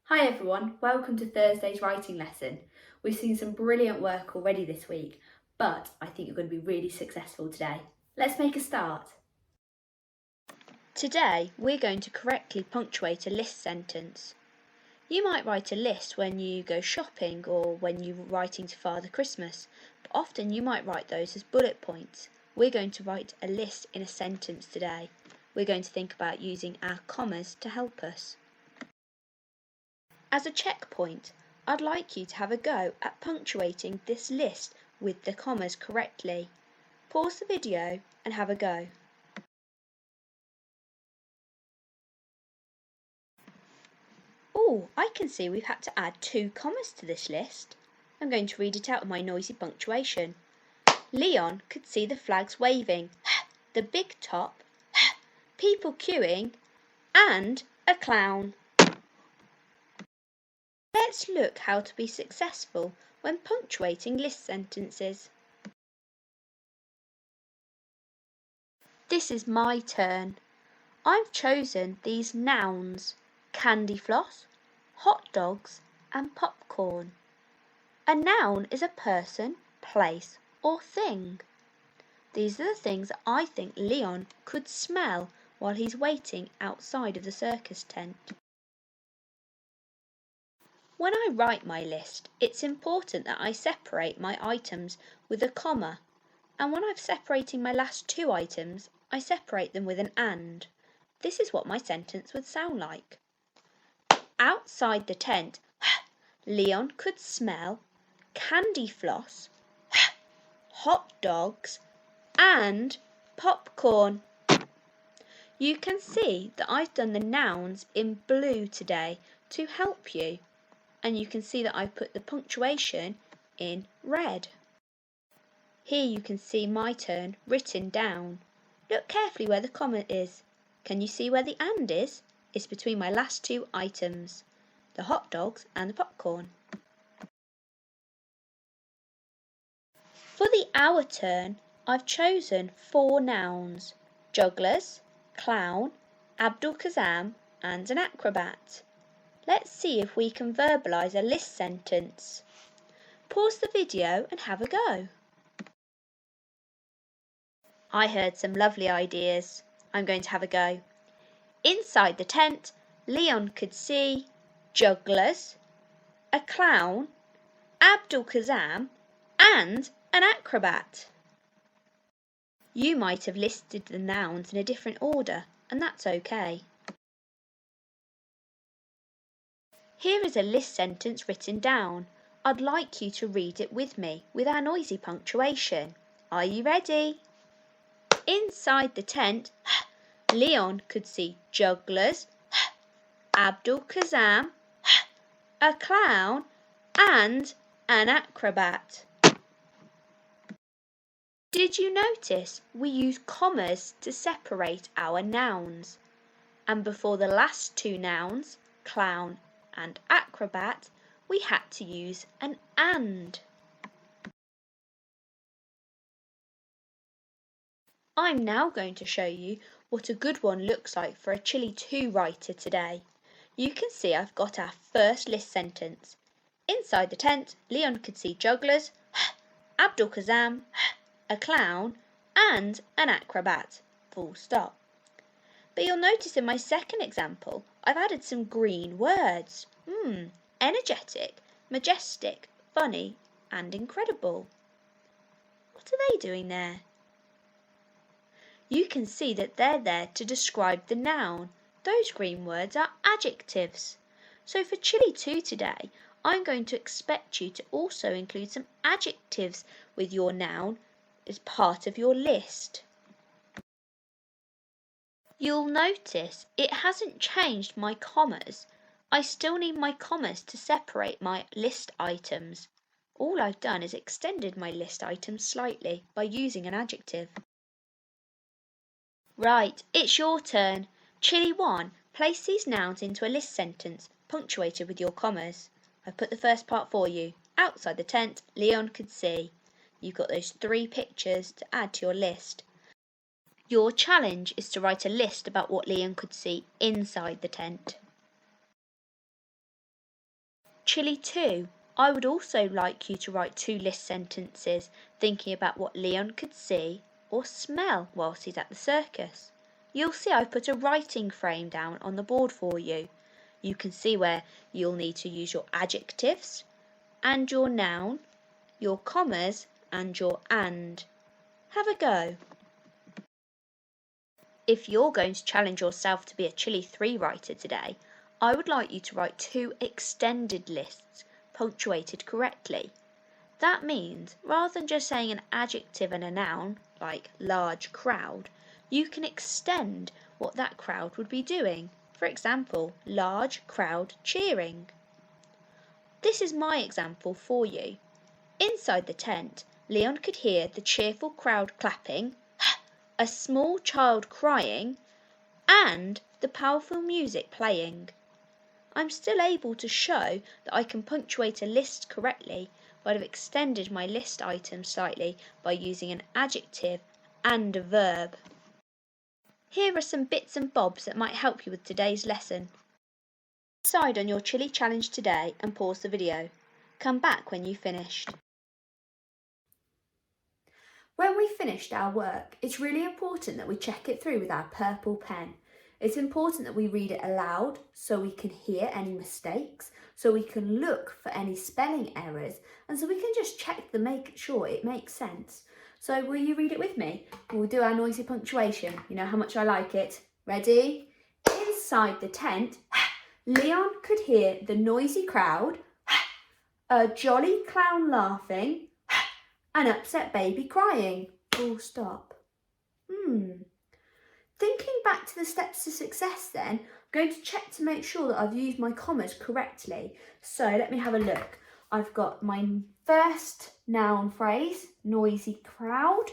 Hi everyone, welcome to Thursday's writing lesson. We've seen some brilliant work already this week, but I think you're going to be really successful today. Let's make a start. Today we're going to correctly punctuate a list sentence. You might write a list when you go shopping or when you're writing to Father Christmas, but often you might write those as bullet points. We're going to write a list in a sentence today. We're going to think about using our commas to help us. As a checkpoint, I'd like you to have a go at punctuating this list with the commas correctly. Pause the video and have a go. Oh, I can see we've had to add 2 commas to this list. I'm going to read it out with my noisy punctuation. Leon could see the flags waving, the big top, people queuing, and a clown. Let's look how to be successful when punctuating list sentences. This is my turn. I've chosen these nouns: candy floss, hot dogs, and popcorn. A noun is a person, place, or thing. These are the things that I think Leon could smell while he's waiting outside of the circus tent. When I write my list, it's important that I separate my items with a comma, and when I've separated my last 2 items, I separate them with an and. This is what my sentence would sound like. Outside the tent, Leon could smell candy floss, hot dogs, and popcorn. You can see that I've done the nouns in blue today to help you, and you can see that I've put the punctuation in red. Here you can see my turn written down. Look carefully where the comma is. Can you see where the and is? It's between my last 2 items, the hot dogs and the popcorn. For the our turn, I've chosen 4 nouns: jugglers, clown, Abdul Kazam, and an acrobat. Let's see if we can verbalise a list sentence. Pause the video and have a go. I heard some lovely ideas. I'm going to have a go. Inside the tent, Leon could see jugglers, a clown, Abdul Kazam, and an acrobat. You might have listed the nouns in a different order, and that's okay. Here is a list sentence written down. I'd like you to read it with me with our noisy punctuation. Are you ready? Inside the tent, Leon could see jugglers, Abdul Kazam, a clown, and an acrobat. Did you notice we use commas to separate our nouns? And before the last 2 nouns, clown and acrobat, we had to use an and. I'm now going to show you what a good one looks like for a Chili 2 writer today. You can see I've got our first list sentence. Inside the tent, Leon could see jugglers, Abdul Kazam, a clown, and an acrobat. Full stop. But you'll notice in my second example, I've added some green words. Energetic, majestic, funny, and incredible. What are they doing there? You can see that they're there to describe the noun. Those green words are adjectives. So for Chili 2 today, I'm going to expect you to also include some adjectives with your noun as part of your list. You'll notice it hasn't changed my commas. I still need my commas to separate my list items. All I've done is extended my list items slightly by using an adjective. Right, it's your turn. Chili 1, place these nouns into a list sentence, punctuated with your commas. I've put the first part for you. Outside the tent, Leon could see. You've got those 3 pictures to add to your list. Your challenge is to write a list about what Leon could see inside the tent. Chilly 2. I would also like you to write 2 list sentences thinking about what Leon could see or smell whilst he's at the circus. You'll see I've put a writing frame down on the board for you. You can see where you'll need to use your adjectives and your noun, your commas and your and. Have a go. If you're going to challenge yourself to be a Chilly 3 writer today, I would like you to write 2 extended lists punctuated correctly. That means rather than just saying an adjective and a noun, like large crowd, you can extend what that crowd would be doing. For example, large crowd cheering. This is my example for you. Inside the tent, Leon could hear the cheerful crowd clapping, a small child crying, and the powerful music playing. I'm still able to show that I can punctuate a list correctly, but I've extended my list items slightly by using an adjective and a verb. Here are some bits and bobs that might help you with today's lesson. Decide on your Chilly challenge today and pause the video. Come back when you've finished. When we've finished our work, it's really important that we check it through with our purple pen. It's important that we read it aloud so we can hear any mistakes, so we can look for any spelling errors, and so we can just check to make sure it makes sense. So will you read it with me? We'll do our noisy punctuation. You know how much I like it. Ready? Inside the tent, Leon could hear the noisy crowd, a jolly clown laughing, an upset baby crying. Full stop. Thinking back to the steps to success then, I'm going to check to make sure that I've used my commas correctly. So let me have a look. I've got my first noun phrase, noisy crowd.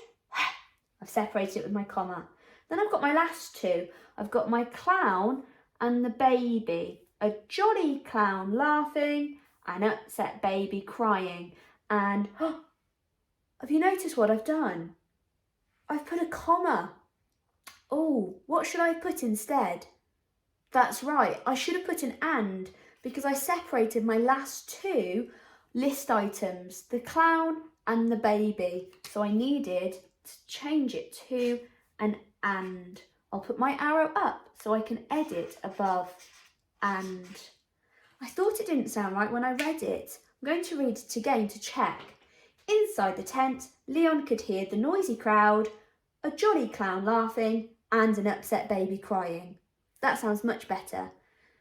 I've separated it with my comma. Then I've got my last two. I've got my clown and the baby. A jolly clown laughing, an upset baby crying. And have you noticed what I've done? I've put a comma. Oh, what should I put instead? That's right, I should have put an and because I separated my last two list items, the clown and the baby. So I needed to change it to an and. I'll put my arrow up so I can edit above and. I thought it didn't sound right when I read it. I'm going to read it again to check. Inside the tent, Leon could hear the noisy crowd, a jolly clown laughing, and an upset baby crying. That sounds much better.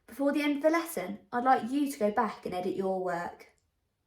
Before the end of the lesson, I'd like you to go back and edit your work.